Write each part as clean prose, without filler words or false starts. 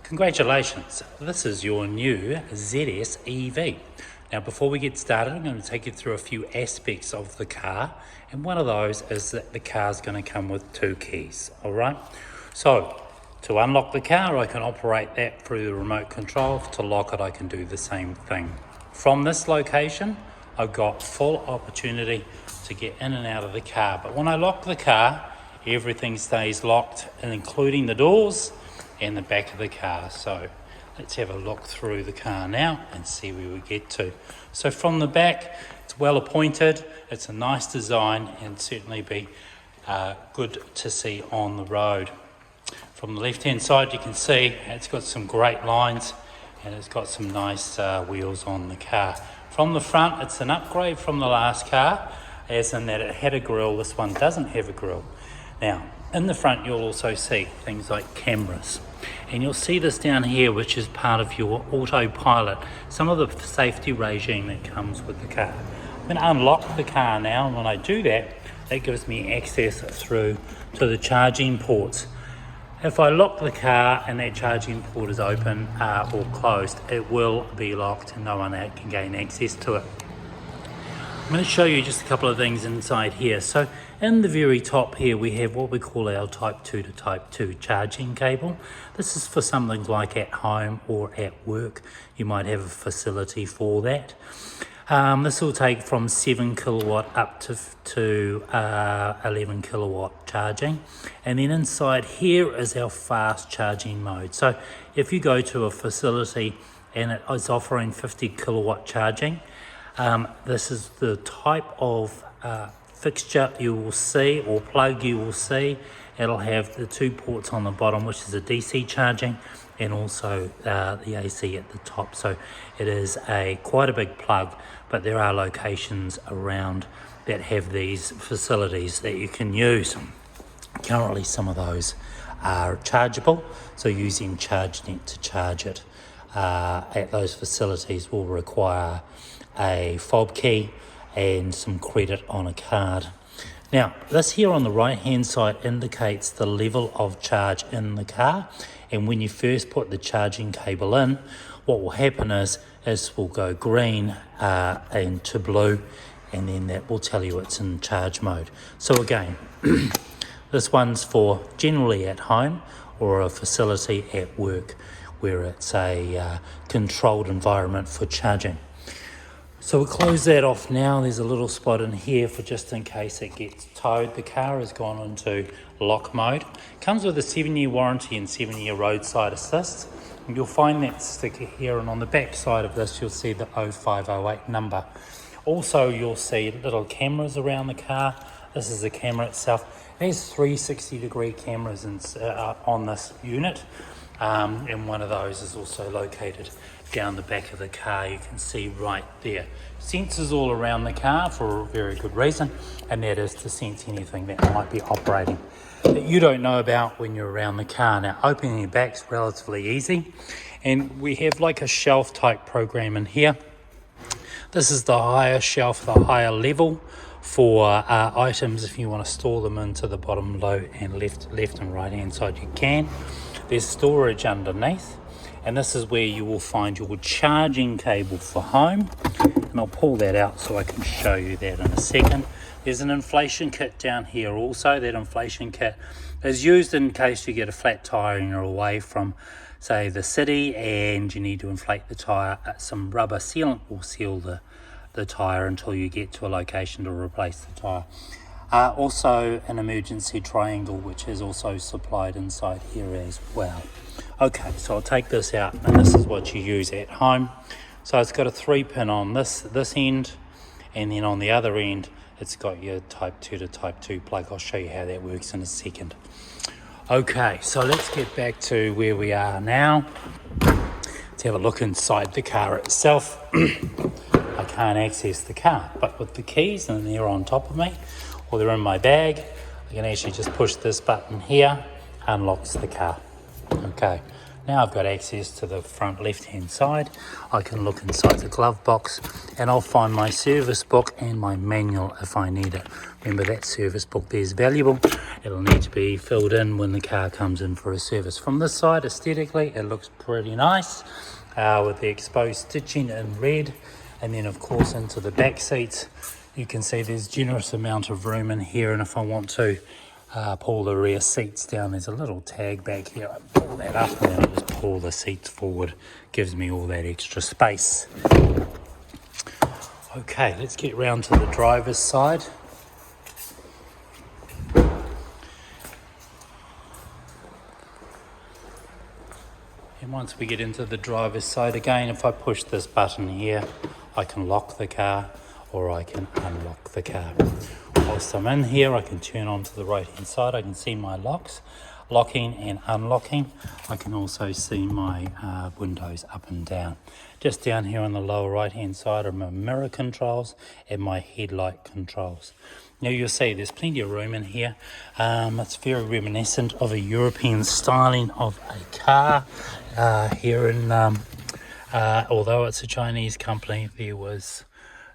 Congratulations, this is your new ZSEV. Now before we get started, I'm going to take you through a few aspects of the car, and one of those is that the car is going to come with 2 keys, alright? So to unlock the car, I can operate that through the remote control. To lock it, I can do the same thing. From this location, I've got full opportunity to get in and out of the car, but when I lock the car, everything stays locked, including the doors and the back of the car. So let's have a look through the car now and see where we get to. So from the back, it's well appointed, it's a nice design, and certainly be good to see on the road. From the left hand side, you can see it's got some great lines and it's got some nice wheels on the car. From the front, it's an upgrade from the last car, as in that it had a grille. This one doesn't have a grille. Now in the front, you'll also see things like cameras, and you'll see this down here, which is part of your autopilot, some of the safety regime that comes with the car. I'm going to unlock the car now, and when I do that, that gives me access through to the charging ports. If I lock the car and that charging port is open or closed, it will be locked and no one can gain access to it. I'm going to show you just a couple of things inside here. So in the very top here, we have what we call our type 2 to type 2 charging cable. This is for something like at home or at work. You might have a facility for that. This will take from 7 kilowatt up to 11 kilowatt charging. And then inside here is our fast charging mode. So if you go to a facility and it is offering 50 kilowatt charging, this is the type of fixture you will see, or plug you will see. It'll have the 2 ports on the bottom, which is a DC charging, and also the AC at the top. So it is quite a big plug, but there are locations around that have these facilities that you can use. Currently some of those are chargeable, so using ChargeNet to charge it at those facilities will require a fob key and some credit on a card. Now this here on the right hand side indicates the level of charge in the car, and when you first put the charging cable in, what will happen is this will go green into blue, and then that will tell you it's in charge mode. So again, this one's for generally at home or a facility at work where it's a controlled environment for charging. So we'll close that off now. There's a little spot in here for just in case it gets towed. The car has gone into lock mode. Comes with a 7-year warranty and 7-year roadside assist. And you'll find that sticker here, and on the back side of this you'll see the 0508 number. Also you'll see little cameras around the car. This is the camera itself. There's 360-degree cameras on this unit. And one of those is also located down the back of the car. You can see right there. Sensors all around the car for a very good reason, and that is to sense anything that might be operating that you don't know about when you're around the car. Now opening the back's relatively easy, and we have like a shelf type program in here. This is the higher shelf, the higher level for items. If you want to store them into the bottom, low and left and right hand side, you can. There's storage underneath, and this is where you will find your charging cable for home, and I'll pull that out so I can show you that in a second. There's an inflation kit down here also. That inflation kit is used in case you get a flat tire and you're away from, say, the city and you need to inflate the tire. Some rubber sealant will seal the tire until you get to a location to replace the tire. Also an emergency triangle, which is also supplied inside here as well. Okay, so I'll take this out, and this is what you use at home. So it's got a 3-pin on this end, and then on the other end it's got your type 2 to type 2 plug. I'll show you how that works in a second. Okay, so let's get back to where we are now. Let's have a look inside the car itself. I can't access the car, but with the keys, and they're on top of me, or they're in my bag, I can actually just push this button here, unlocks the car. Okay, Now I've got access to the front left hand side. I can look inside the glove box and I'll find my service book and my manual if I need it. Remember, that service book there is valuable. It'll need to be filled in when the car comes in for a service. From this side, aesthetically, it looks pretty nice with the exposed stitching in red. And then of course into the back seats, you can see there's generous amount of room in here, and if I want to pull the rear seats down, there's a little tag back here. I pull that up and then I just pull the seats forward. Gives me all that extra space. Okay, let's get round to the driver's side. And once we get into the driver's side again, if I push this button here, I can lock the car or I can unlock the car. Whilst I'm in here, I can turn onto the right hand side. I can see my locks, locking and unlocking. I can also see my windows up and down. Just down here on the lower right hand side are my mirror controls and my headlight controls. Now you'll see there's plenty of room in here. It's very reminiscent of a European styling of a car. Here in, although it's a Chinese company, there was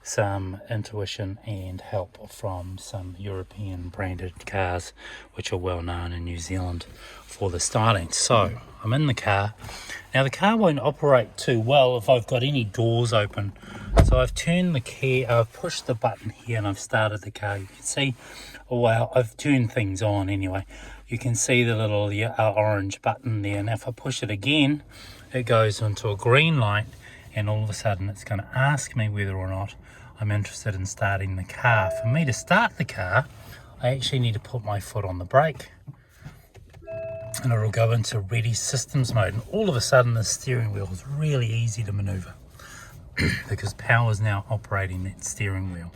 some intuition and help from some European branded cars which are well known in New Zealand for the styling. So I'm in the car. Now the car won't operate too well if I've got any doors open. So I've turned the key, I've pushed the button here and I've started the car. You can see, well, I've turned things on anyway. You can see the little orange button there, and if I push it again, it goes into a green light, and all of a sudden it's going to ask me whether or not I'm interested in starting the car. For me to start the car, I actually need to put my foot on the brake, and it'll go into ready systems mode, and all of a sudden the steering wheel is really easy to maneuver because power is now operating that steering wheel.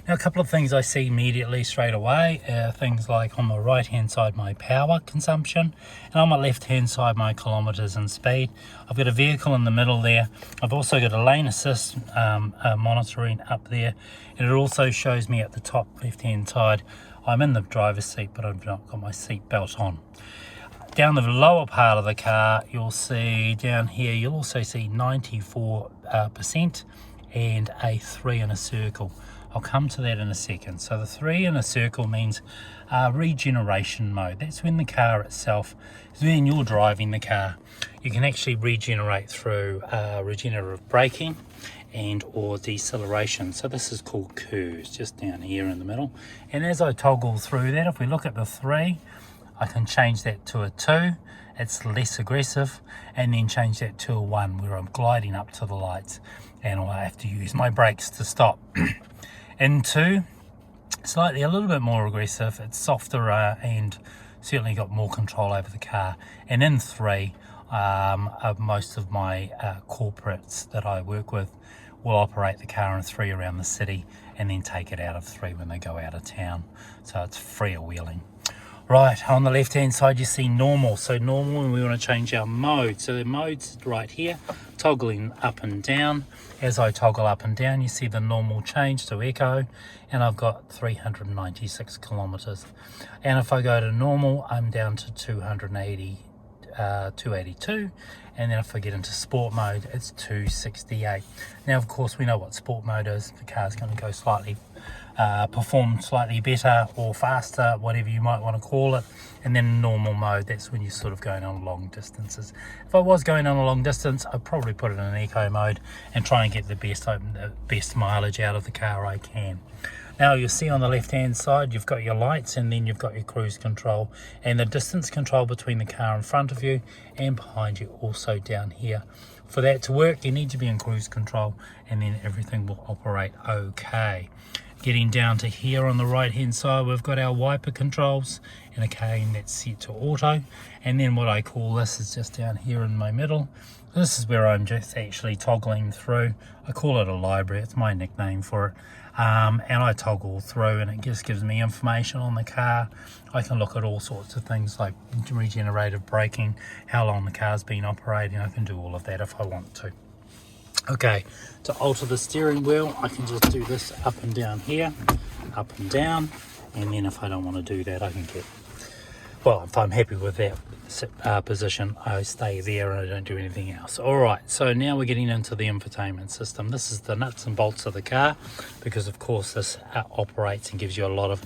Now a couple of things I see immediately straight away, things like on the right hand side my power consumption, and on my left hand side my kilometres and speed. I've got a vehicle in the middle there. I've also got a lane assist monitoring up there, and it also shows me at the top left hand side I'm in the driver's seat but I've not got my seat belt on. Down the lower part of the car, you'll see down here, you'll also see 94% and a 3 in a circle. I'll come to that in a second. So the 3 in a circle means regeneration mode. That's when the car itself, when you're driving the car, you can actually regenerate through regenerative braking and or deceleration. So this is called cruise, just down here in the middle. And as I toggle through that, if we look at the 3, I can change that to a 2. It's less aggressive, and then change that to a 1 where I'm gliding up to the lights and I have to use my brakes to stop. In 2, slightly a little bit more aggressive, it's softer and certainly got more control over the car. And in 3, most of my corporates that I work with will operate the car in 3 around the city and then take it out of 3 when they go out of town. So it's freer wheeling. Right, on the left hand side you see normal. So normal, and we want to change our mode. So the mode's right here, toggling up and down. As I toggle up and down, you see the normal change to eco, and I've got 396 kilometers. And if I go to normal, I'm down to 282, and then if I get into sport mode, it's 268. Now of course we know what sport mode is. The car's going to go slightly perform slightly better or faster, whatever you might want to call it. And then normal mode, that's when you're sort of going on long distances. If I was going on a long distance, I'd probably put it in an eco mode and try and get the best mileage out of the car I can. Now you'll see on the left hand side you've got your lights, and then you've got your cruise control and the distance control between the car in front of you and behind you, also down here. For that to work, you need to be in cruise control, and then everything will operate okay. Getting down to here on the right hand side, we've got our wiper controls, and again that's set to auto. And then what I call this is just down here in my middle. This is where I'm just actually toggling through. I call it a library, it's my nickname for it. And I toggle through, and it just gives me information on the car. I can look at all sorts of things like regenerative braking, how long the car's been operating. I can do all of that if I want to. Okay, to alter the steering wheel, I can just do this up and down here, up and down, and then if I don't want to do that, I can get well, if I'm happy with that position, I stay there and I don't do anything else. Alright, so now we're getting into the infotainment system. This is the nuts and bolts of the car, because of course this operates and gives you a lot of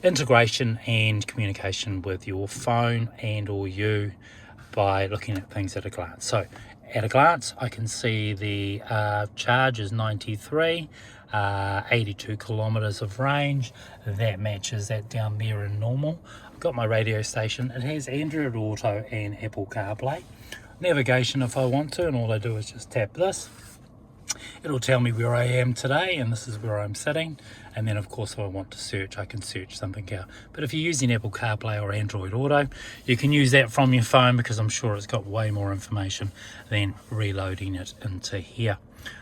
integration and communication with your phone and or you by looking at things at a glance. So at a glance, I can see the charge is 93, 82 kilometers of range. That matches that down there in normal. I've got my radio station. It has Android Auto and Apple CarPlay. Navigation if I want to, and all I do is just tap this. It'll tell me where I am today, and this is where I'm sitting. And then of course if I want to search, I can search something out. But if you're using Apple CarPlay or Android Auto, you can use that from your phone, because I'm sure it's got way more information than reloading it into here.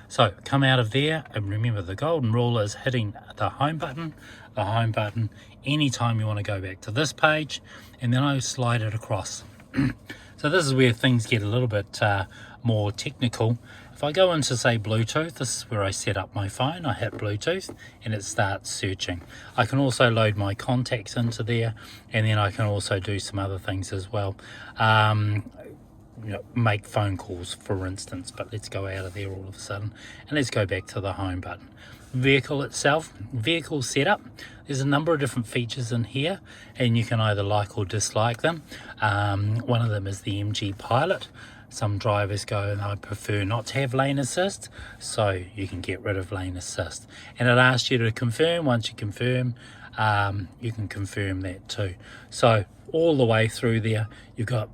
So come out of there, and remember the golden rule is hitting the home button anytime you want to go back to this page, and then I slide it across. So this is where things get a little bit more technical. If I go into, say, Bluetooth, this is where I set up my phone. I hit Bluetooth and it starts searching. I can also load my contacts into there, and then I can also do some other things as well. Make phone calls, for instance, but let's go out of there all of a sudden and let's go back to the home button. Vehicle itself, vehicle setup, there's a number of different features in here, and you can either like or dislike them. One of them is the MG Pilot. Some drivers go, and I prefer not to have lane assist, so you can get rid of lane assist, and it asks you to confirm. Once you confirm, you can confirm that too. So all the way through there, you've got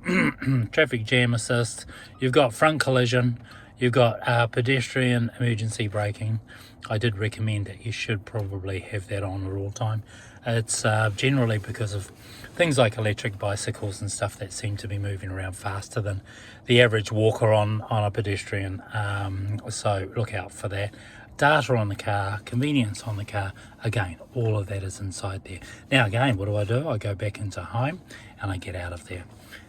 traffic jam assist, you've got front collision, you've got pedestrian emergency braking. I did recommend that you should probably have that on at all time. It's generally because of things like electric bicycles and stuff that seem to be moving around faster than the average walker on a pedestrian, so look out for that. Data on the car, convenience on the car, again, all of that is inside there. Now again, what do? I go back into home and I get out of there.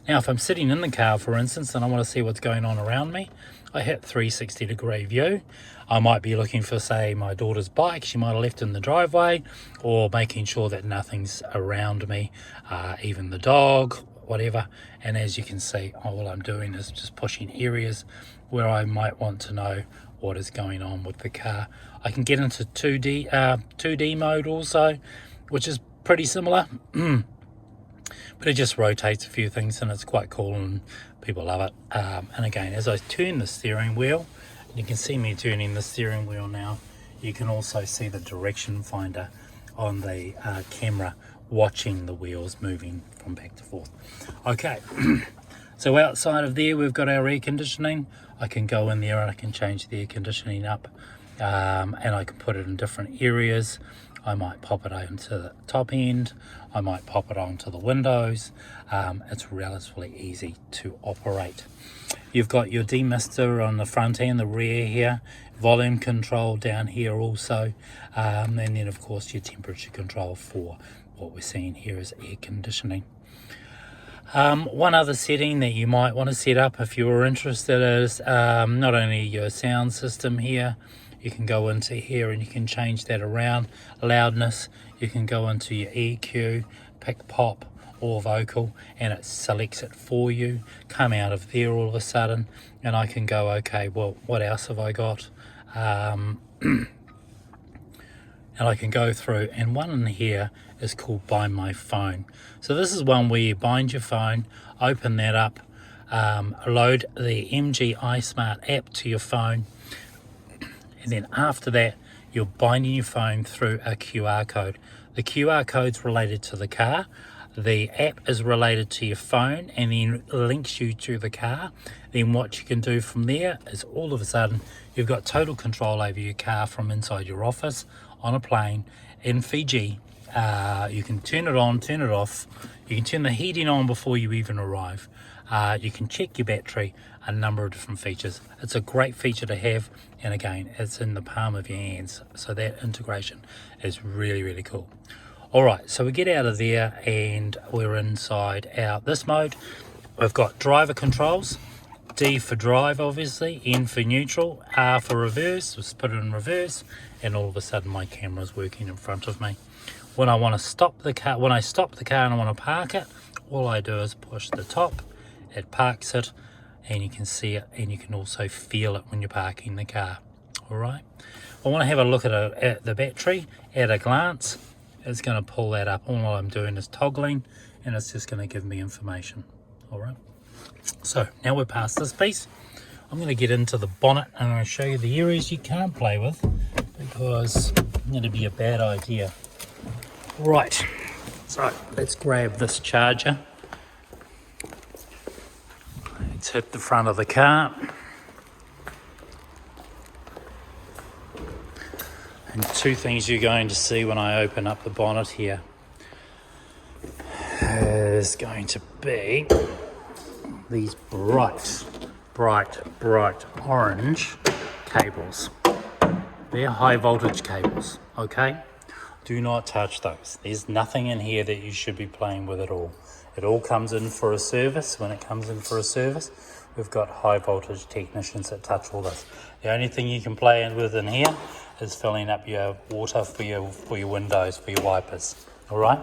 Now if I'm sitting in the car, for instance, and I want to see what's going on around me, I hit 360-degree view. I might be looking for, say, my daughter's bike. She might have left in the driveway, or making sure that nothing's around me, even the dog, whatever. And as you can see, all I'm doing is just pushing areas where I might want to know what is going on with the car. I can get into 2D mode also, which is pretty similar. But it just rotates a few things, and it's quite cool, and people love it. And again, as I turn the steering wheel, you can see me turning the steering wheel now, you can also see the direction finder on the camera watching the wheels moving from back to forth. Okay, so outside of there we've got our air conditioning. I can go in there and I can change the air conditioning up, and I can put it in different areas. I might pop it onto the top end, I might pop it onto the windows. It's relatively easy to operate. You've got your demister on the front and the rear here, volume control down here also, and then of course your temperature control for what we're seeing here is air conditioning. One other setting that you might want to set up if you're interested is not only your sound system here. You can go into here and you can change that around. Loudness, you can go into your EQ, pick pop or vocal, and it selects it for you. Come out of there all of a sudden, and I can go, okay, well, what else have I got? And I can go through, and one in here is called Bind My Phone. So this is one where you bind your phone, open that up, load the MG iSmart app to your phone, and then after that you're binding your phone through a QR code. The QR code's related to the car, the app is related to your phone, and then links you to the car. Then what you can do from there is all of a sudden you've got total control over your car from inside your office, on a plane, in Fiji. You can turn it on, turn it off, you can turn the heating on before you even arrive. You can check your battery, a number of different features. It's a great feature to have, and again, it's in the palm of your hands, so that integration is really, really cool. Alright, so we get out of there and we're inside out this mode. We've got driver controls, D for drive obviously, N for neutral, R for reverse, let's put it in reverse, and all of a sudden my camera's working in front of me. When I want to stop the car, when I stop the car and I want to park it, all I do is push the top, it parks it, and you can see it, and you can also feel it when you're parking the car. All right, I want to have a look at the battery at a glance. It's going to pull that up. All I'm doing is toggling, and it's just going to give me information. All right, so now we're past this piece. I'm going to get into the bonnet, and I'm going to show you the areas you can't play with, because it's going to be a bad idea. Right, so let's grab this charger. Let's hit the front of the car. And two things you're going to see when I open up the bonnet here is going to be these bright orange cables. They're high voltage cables, okay? Do not touch those. There's nothing in here that you should be playing with at all. It all comes in for a service. When it comes in for a service, we've got high voltage technicians that touch all this. The only thing you can play with in here is filling up your water for your windows, for your wipers. All right.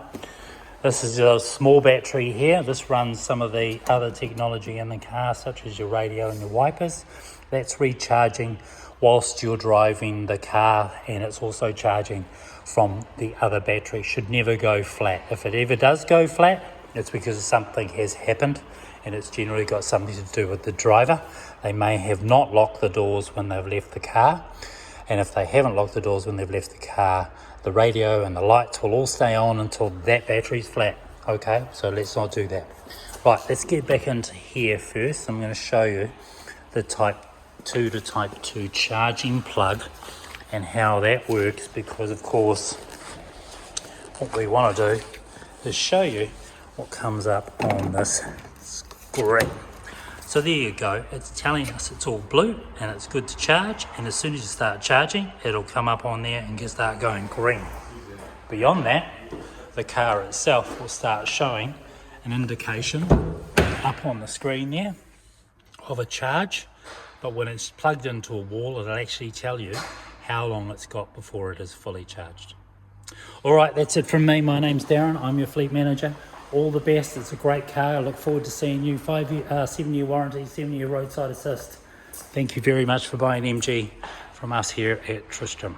This is a small battery here. This runs some of the other technology in the car, such as your radio and your wipers. That's recharging whilst you're driving the car, and it's also charging from the other battery. Should never go flat. If it ever does go flat, it's because something has happened, and it's generally got something to do with the driver. They may have not locked the doors when they've left the car, and if they haven't locked the doors when they've left the car, the radio and the lights will all stay on until that battery's flat. Okay, so let's not do that. Right, let's get back into here first. I'm going to show you the type 2 to type 2 charging plug and how that works, because of course what we want to do is show you what comes up on this screen. So there you go, it's telling us it's all blue and it's good to charge, and as soon as you start charging, it'll come up on there and start going green. Beyond that, the car itself will start showing an indication up on the screen there of a charge, but when it's plugged into a wall, it'll actually tell you how long it's got before it is fully charged. All right, that's it from me. My name's Darren, I'm your fleet manager. All the best. It's a great car. I look forward to seeing you. 7-year warranty, 7-year roadside assist. Thank you very much for buying MG from us here at Tristram.